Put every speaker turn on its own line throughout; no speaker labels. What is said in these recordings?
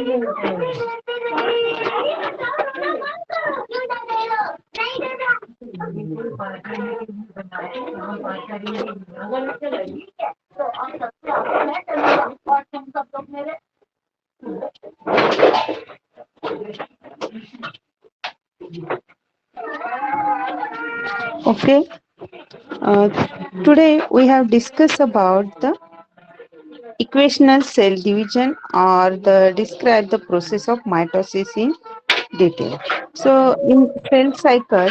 Okay, uh, today we have discussed about the equational cell division or the describe the process of mitosis in detail. So in cell cycle,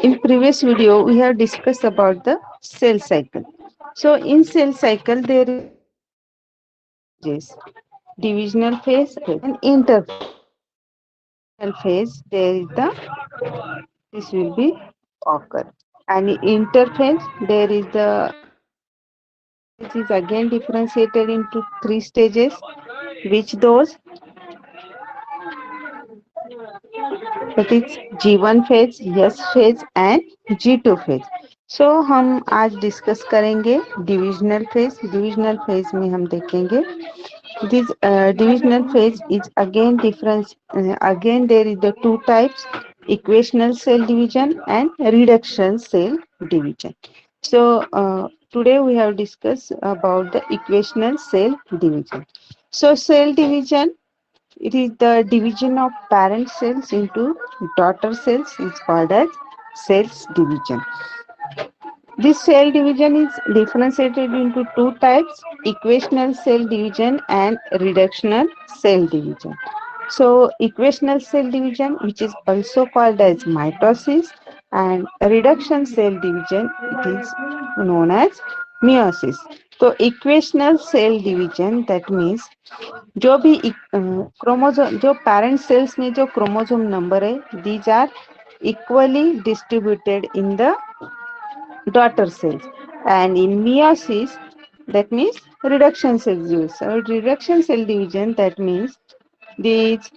in previous video we have discussed about the cell cycle. So in cell cycle there is stages, divisional phase and interphase. Phase there is the this will be occur, and in interphase there is the this is again differentiated into three stages, which those that is G1 phase, S phase and G2 phase. So हम आज discuss करेंगे divisional phase. Divisional phase में हम देखेंगे this divisional phase is again difference. Again there is the two types: equational cell division and reduction cell division. So today we have discussed about the equational cell division. So cell division, it is the division of parent cells into daughter cells is called as cells division. This cell division is differentiated into two types: equational cell division and reductional cell division. So equational cell division, which is also called as mitosis, and reduction cell division, it is known as meiosis. तो equational cell division that means जो भी chromosome जो parent cells में जो chromosome number है these are equally distributed in the daughter cells, and in meiosis that means reduction cell division. So reduction cell division, that means these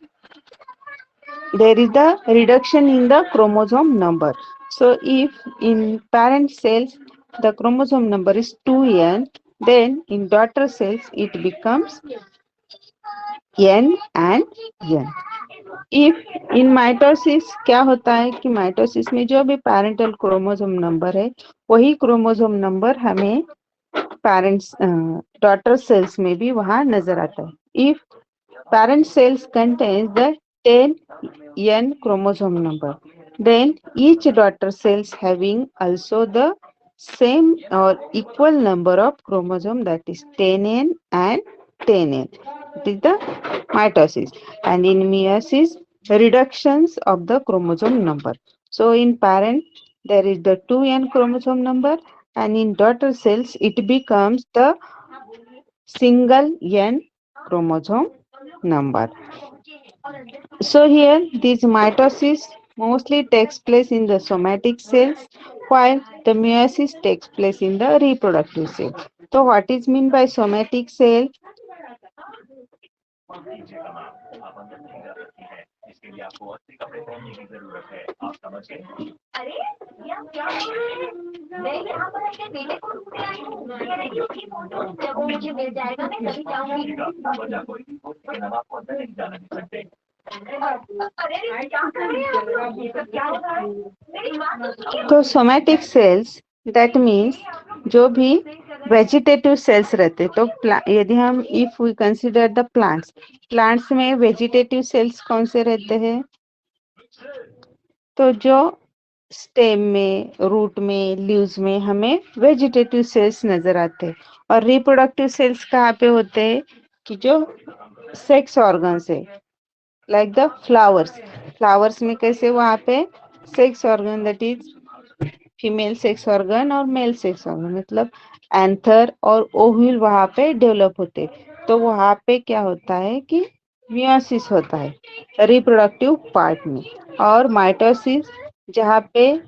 there is the reduction in the chromosome number. So if in parent cells the chromosome number is 2n, then in daughter cells it becomes n and n. If in mitosis क्या होता है कि mitosis में जो भी parental chromosome number है वही chromosome number हमें पेरेंट्स डॉटर सेल्स में भी वहां नजर आता है. If parent cells contains the 10n chromosome number, then each daughter cells having also the same or equal number of chromosome, that is 10n and 10n. It is the mitosis. And in meiosis, reductions of the chromosome number. So in parent there is the 2n chromosome number, and in daughter cells it becomes the single n chromosome number. So here this mitosis mostly takes place in the somatic cells, while the meiosis takes place in the reproductive cell. So what is mean by somatic cell? तो somatic cells that means जो भी vegetative cells रहते हैं, तो यदि हम if we consider the plants, plants में vegetative cells कौन से रहते हैं? तो जो स्टेम में, रूट में, लीव्स में हमें वेजिटेटिव सेल्स नजर आते हैं. और रिप्रोडक्टिव सेल्स कहाँ पे होते हैं कि जो सेक्स ऑर्गन्स है, लाइक द फ्लावर्स. फ्लावर्स में कैसे वहां पे sex organ, that is female sex organ और मेल सेक्स ऑर्गन, मतलब एंथर और ओव्यूल वहां पे डेवलप होते. तो वहां पे क्या होता है कि मियोसिस होता है रिप्रोडक्टिव पार्ट में. और माइटोसिस जहाँ पे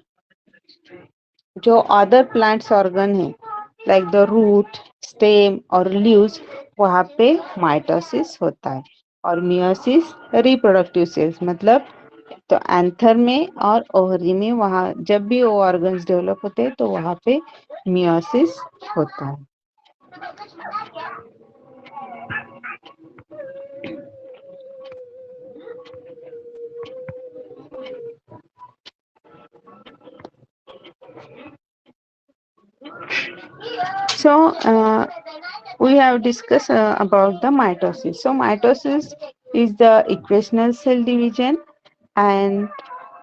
जो अदर प्लांट्स ऑर्गन है लाइक द रूट, स्टेम और लीव्स, वहां पे माइटोसिस होता है. और मियोसिस रिप्रोडक्टिव सेल्स, मतलब तो एंथर में और ओवरी में वहां जब भी वो ऑर्गन्स डेवलप होते हैं तो वहां पे मियोसिस होता है. So we have discussed about the mitosis. So mitosis is the equational cell division, and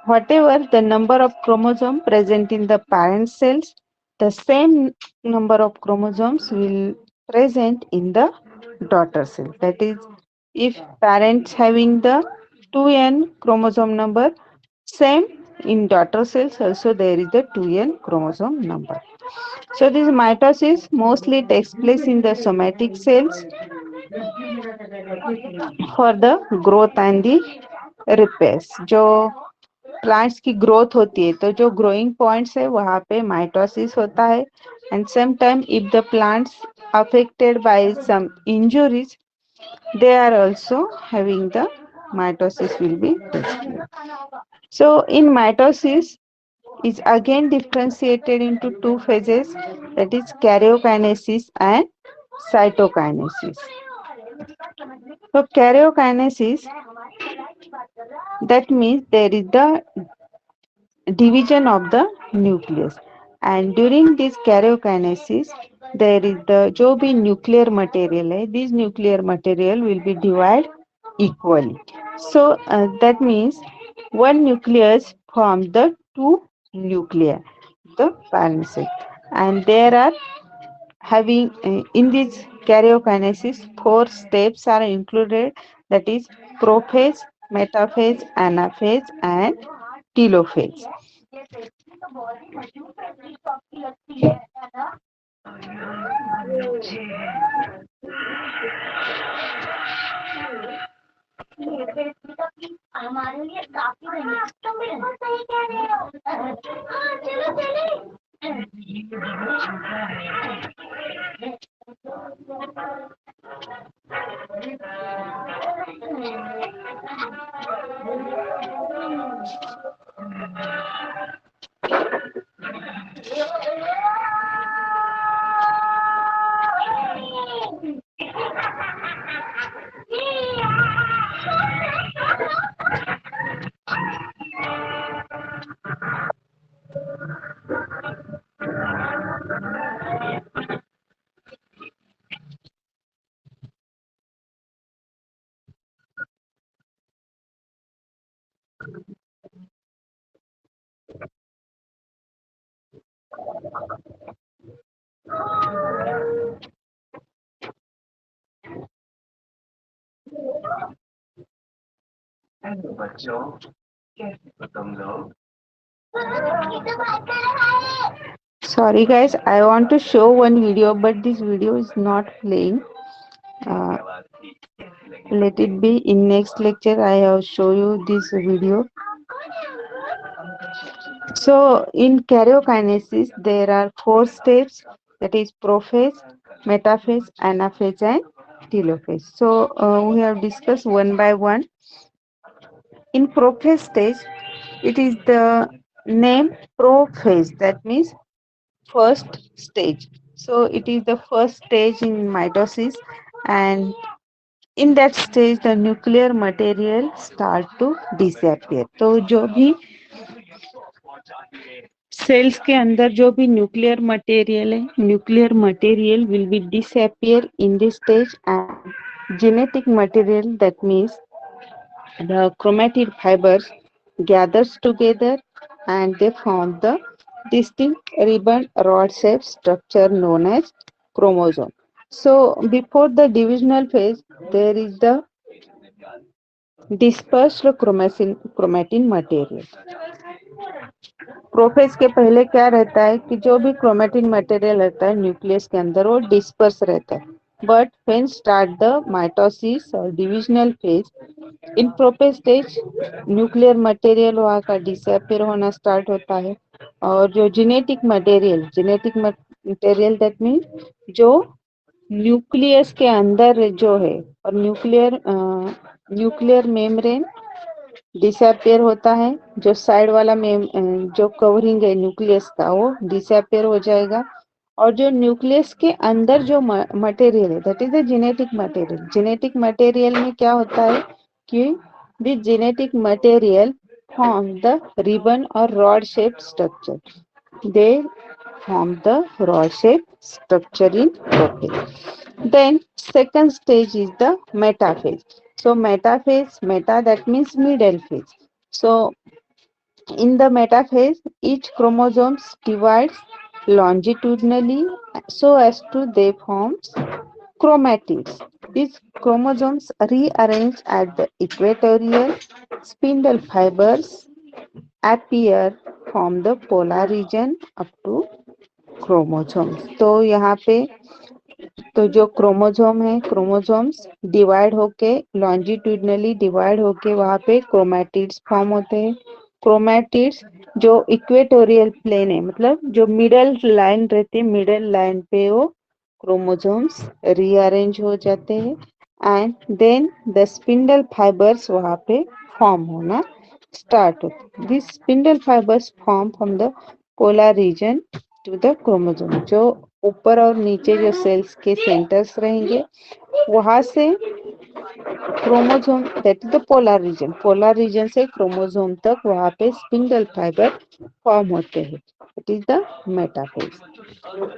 whatever the number of chromosomes present in the parent cells, the same number of chromosomes will present in the daughter cell. That is, if parents having the 2n chromosome number, same in daughter cells also there is the 2n chromosome number. So this mitosis mostly takes place in the somatic cells for the growth and the repairs. जो plants की growth होती है तो जो growing points है वहां पे mitosis होता है and some time if the plants affected by some injuries they are also having the mitosis will be present. So in mitosis is again differentiated into two phases, that is karyokinesis and cytokinesis. So karyokinesis, that means there is the division of the nucleus, and during this karyokinesis there is the जो भी nuclear material है, this nuclear material will be divided equally. So that means one nucleus forms the two nuclei, the parent cell, and there are having in this karyokinesis four steps are included, that is prophase, metaphase, anaphase and telophase. Sorry guys, I want to show one video, but this video is not playing. Uh, Let it be in next lecture. I have show you this video. So in karyokinesis, there are four steps, that is prophase, metaphase, anaphase, and telophase. So we have discussed one by one. In prophase stage, it is the name prophase. That means first stage. So it is the first stage in mitosis, and in that stage the nuclear material start to disappear. तो जो भी sales के अंदर जो भी nuclear material है, nuclear material will be disappear in this stage, and genetic material, that means the chromatid fibers, gathers together and they form the distinct ribbon rod shaped structure known as chromosome. So before the divisional phase there is the dispersed chromatin material. Prophase के पहले क्या रहता है कि जो भी chromatin material रहता है न्यूक्लियस के अंदर वो डिस्पर्स रहता है, but when start the mitosis और डिविजनल फेज, इन प्रोफेज स्टेज न्यूक्लियर मटेरियल वहाँ का डिसअपियर होना स्टार्ट होता है, और जो जेनेटिक मटेरियल दैट मीन जो न्यूक्लियस के अंदर जो है, और न्यूक्लियर मेम्ब्रेन डिसअपियर होता है, जो साइड वाला में जो कवरिंग है न्यूक्लियस का वो डिसअपियर हो जाएगा, और जो न्यूक्लियस के अंदर जो मटेरियल है that is the genetic material. Genetic material में क्या होता है कि this genetic material form the ribbon और rod shaped structure. They form the rod shaped structure in prophase. Then second stage is the metaphase. So metaphase, meta that means middle phase. So in the metaphase, each chromosome divides longitudinally so as to they forms chromatids. These chromosomes rearrange at the equatorial spindle fibers appear from the polar region up to chromosomes. तो यहाँ पे तो जो chromosome है chromosomes divide होके लॉन्जिट्यूडनली divide होके वहाँ पे क्रोमैटिड्स फॉर्म होते हैं. क्रोमैटिड्स जो इक्वेटोरियल प्लेन है मतलब जो मिडल लाइन रहती है मिडल लाइन पे वो क्रोमोसोम्स रीअरेंज हो जाते हैं and then the spindle fibres वहाँ पे फॉर्म होना स्टार्ट होते हैं. This spindle fibres form from the polar region to the chromosome. जो ऊपर और नीचे जो सेल्स के सेंटर्स रहेंगे वहां से chromosome that is the polar reason से क्रोमोसोम तक वहां पे स्पिंडल फाइबर फॉर्म होते हैं. It is the metaphase.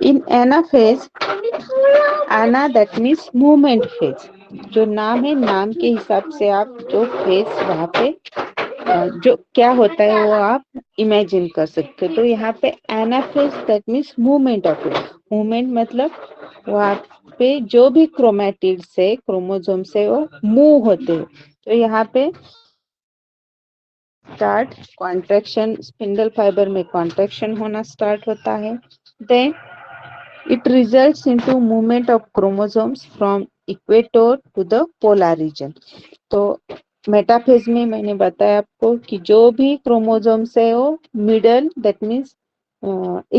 In anaphase आना दैट मीन्स मूवमेंट फेज. जो नाम है नाम के हिसाब से आप जो फेज वहां पे जो क्या होता है वो आप इमेजिन कर सकते हो. तो यहाँ पे anaphase that means movement of it. Movement मतलब वहाँ पे जो भी क्रोमैटिड से क्रोमोसोम से वो मूव होते हैं. तो यहाँ पे स्टार्ट कॉन्ट्रैक्शन स्पिंडल फाइबर में कॉन्ट्रैक्शन होना स्टार्ट होता है. Then it results into movement of chromosomes from equator to the polar region. तो मेटाफेज में मैंने बताया आपको कि जो भी क्रोमोसोम्स है वो मिडल दैट मीन्स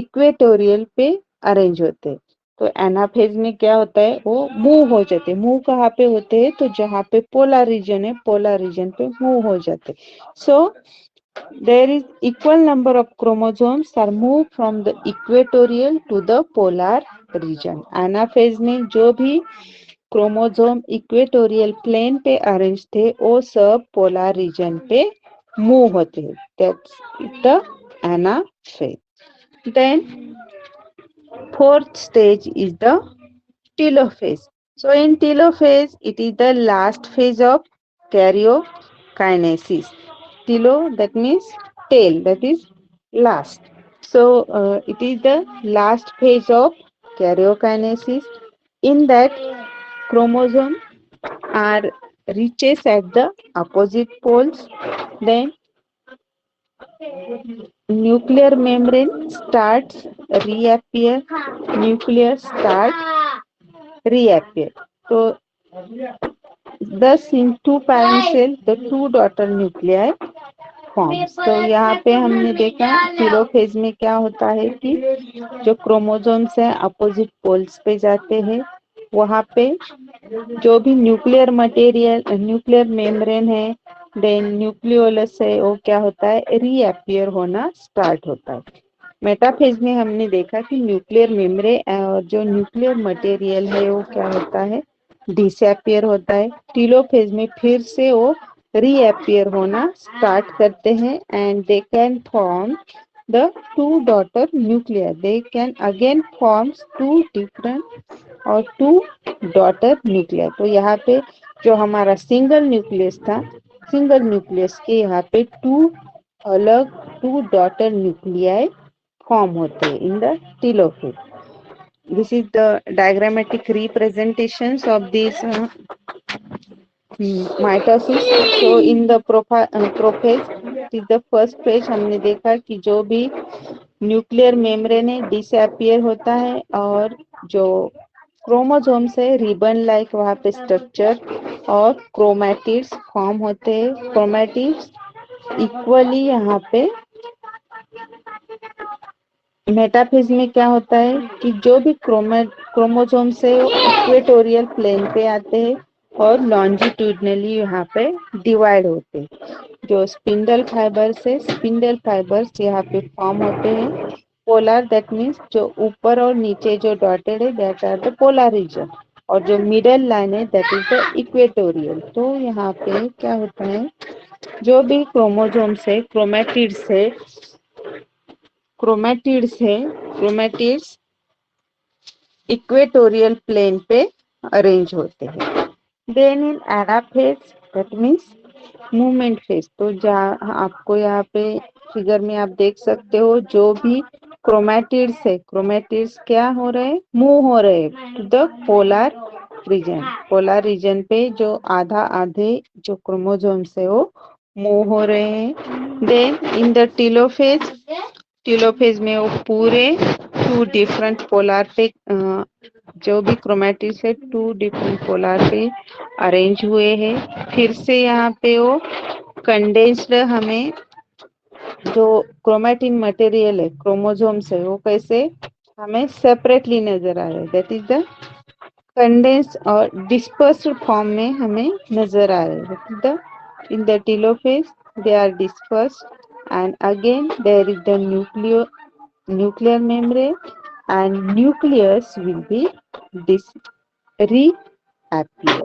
इक्वेटोरियल पे अरेंज होते हैं. तो एनाफेज में क्या होता है वो मूव हो जाते हैं. मूव कहाँ पे होते हैं तो जहाँ पे पोलर रीजन है पोलर रीजन पे मूव हो जाते हैं. सो there is equal number of chromosomes are moved from the equatorial to the polar region. Anaphase में जो भी क्रोमोसोम इक्वेटोरियल प्लेन पे अरेंज थे वो सब पोलर रीजन पे मूव होते हैं. That's the anaphase. Then fourth stage is the telophase. So in telophase, it is the last phase of karyokinesis. Telo that means tail, that is last. So it is the last phase of karyokinesis. In that, chromosome are reaches at the opposite poles. Then nuclear membrane starts reappear. Nuclear start reappear. So thus in two parent cell, the two daughter nuclei forms. तो यहाँ पे हमने देखा telophase में क्या होता है कि जो क्रोमोसोम्स है अपोजिट पोल्स पे जाते हैं. वहाँ पे जो भी न्यूक्लियर मटेरियल न्यूक्लियर मेम्ब्रेन है देन न्यूक्लियोलस है वो क्या होता है रीअपियर होना स्टार्ट होता है. मेटाफेज में हमने देखा कि न्यूक्लियर मेम्ब्रेन और जो न्यूक्लियर मटेरियल है वो क्या होता है डिसअपियर होता है. टेलोफेज में फिर से वो रीअपियर होना स्टार्ट करते हैं and they can form the two daughter nuclear. They can again forms two different और टू डॉटर न्यूक्लियर. तो यहाँ पे जो हमारा सिंगल न्यूक्लियस था सिंगल न्यूक्लियस के यहाँ पे अलग टू डॉटर न्यूक्लियाई फॉर्म होते हैं in the telophase. This is the diagrammatic representations of these mitosis. So in the prophase is the first phase. हमने देखा कि जो भी न्यूक्लियर मेम्ब्रेन है डिसअपियर होता है और जो क्रोमोसोम से रिबन लाइक वहाँ पे स्ट्रक्चर और क्रोमैटिड्स फॉर्म होते हैं. क्रोमैटिड्स इक्वली यहाँ पे मेटाफेज में क्या होता है कि जो भी क्रोमोसोम से इक्वेटोरियल प्लेन पे आते हैं और लॉन्जिट्यूडनली यहाँ पे डिवाइड होते हैं. जो स्पिंडल फाइबर्स यहाँ पे फॉर्म होते हैं. पोलर दैट मीन्स जो ऊपर और नीचे जो डॉटेड है that are the polar region और जो मिडल लाइन है दैट इज द इक्वेटोरियल. तो यहाँ पे क्या होता है जो भी क्रोमोसोम से क्रोमैटिड से क्रोमेटिड्स है, क्रोमेटिड्स इक्वेटोरियल प्लेन पे अरेंज होते हैं। Then in anaphase that means movement phase, तो जहाँ आपको यहाँ पे फिगर में आप देख सकते हो जो भी क्रोमेटिड्स है, क्रोमेटिड्स क्या हो रहे हैं, मूव हो रहे हैं to the polar region. Polar region पे जो आधा आधे जो क्रोमोसोम्स है वो मूव हो रहे हैं। Then in the telophase, telophase में वो पूरे टू डिफरेंट पोलर पे जो भी क्रोमेटिड्स है टू डिफरेंट पोलर पे अरेंज हुए हैं। फिर से यहाँ पे वो कंडेंस्ड हमें जो क्रोमेटिन मटेरियल है, क्रोमोसोम्स है, वो कैसे हमें सेपरेटली नजर आ रहे हैं, दैट इज द कंडेंस और डिस्पर्स्ड फॉर्म में हमें नजर आ रहे हैं। That is the in the telophase they are dispersed and again there is the nuclear membrane and nucleus will be reappear.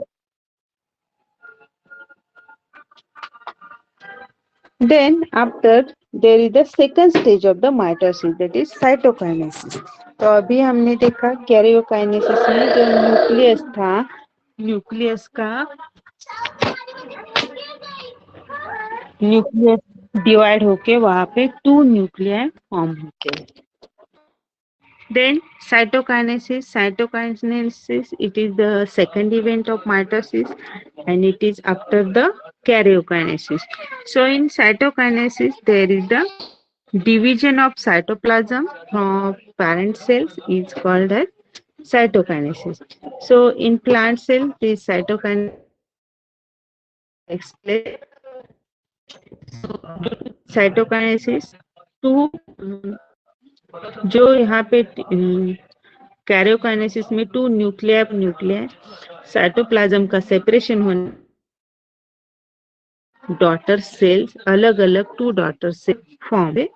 Then after there is the second stage of the mitosis, that is cytokinesis. तो अभी हमने देखा karyokinesis में जो nucleus था, nucleus का nucleus divide होके वहां पे टू न्यूक्लियाई फॉर्म होते हैं। Then cytokinesis, cytokinesis it is the second event of mitosis and it is after the karyokinesis. So in cytokinesis there is the division of cytoplasm from parent cells is called as cytokinesis. So in plant cell this cytokinesis takes place. So cytokinesis two जो यहाँ पे karyokinesis में two nuclei cytoplasm का separation होने daughter cells अलग अलग two daughter cell form.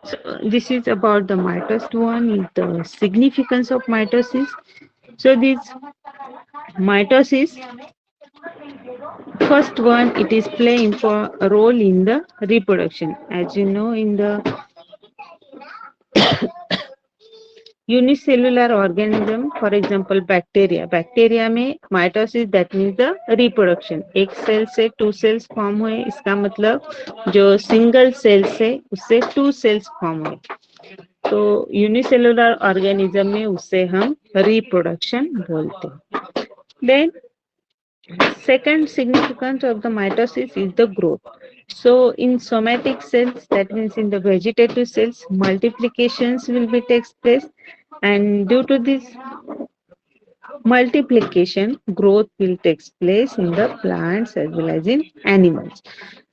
So this is about the mitosis. One is the significance of mitosis. So this mitosis, first one, it is playing for a role in the reproduction. As you know, in the unicellular organism, for example bacteria, bacteria में mitosis that means the reproduction, एक cell से two cells form हुए, इसका मतलब जो single cell से उससे to cells form हुए, तो यूनिसेलुलर ऑर्गेनिज्म में उससे हम रिप्रोडक्शन बोलते हैं। Then second significance of the mitosis is the growth. So in somatic cells, that means in the vegetative cells, multiplications will be takes place, and due to this multiplication, growth will takes place in the plants as well as in animals.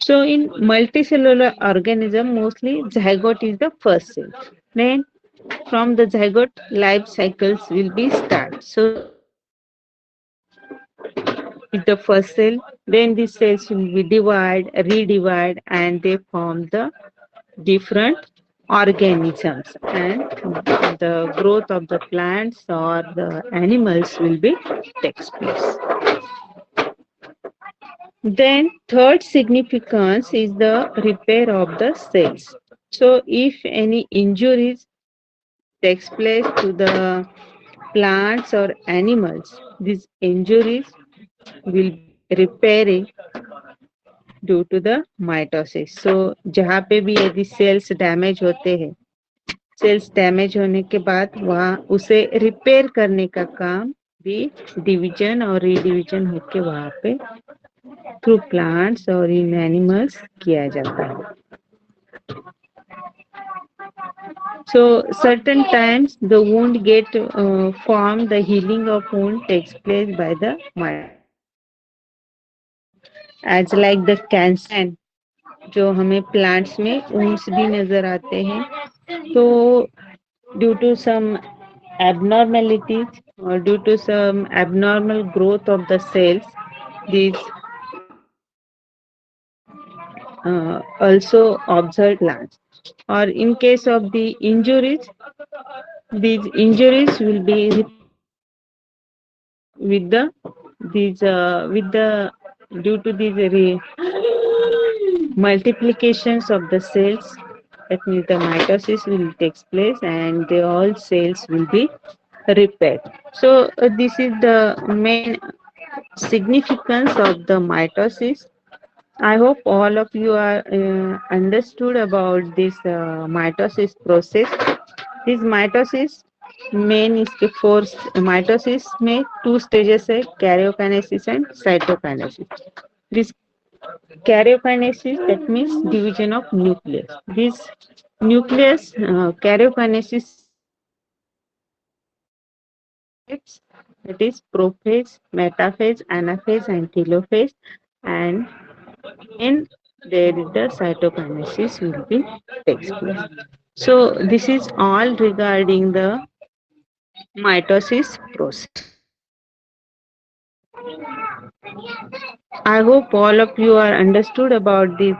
So in multicellular organism, mostly zygote is the first cell. Then from the zygote, life cycles will be start. So with the first cell, then these cells will be divide, redivide, and they form the different organisms, and the growth of the plants or the animals will be takes place. Then third significance is the repair of the cells. So if any injuries takes place to the plants or animals, these injuries will repairing due to the mitosis. So जहाँ पे भी यदि cells damage होते हैं, cells damage होने के बाद वहाँ उसे रिपेयर करने का काम भी डिवीजन और रीडिवीजन होके वहाँ पे थ्रू प्लांट्स और इन एनिमल्स किया जाता है. So certain times the wound get formed, the healing of wound takes place by the mitosis. As like the cancer, जो हमें प्लांट्स में wounds भी नजर आते हैं, तो due to some abnormalities or due to some abnormal growth of the cells, these also observed plants. Or in case of the injuries, these injuries will be with the due to these multiplications of the cells, That means the mitosis will take place and the all cells will be repaired. So this is the main significance of the mitosis. I hope all of you are understood about this mitosis process. This mitosis main is the four mitosis में two stages है karyokinesis and cytokinesis. This karyokinesis that means division of nucleus. This nucleus karyokinesis that is prophase, metaphase, anaphase, and telophase, and in there is the cytokinesis will be takes place. So this is all regarding the mitosis process. I hope all of you are understood about this.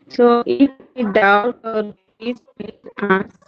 So if any doubt or please ask.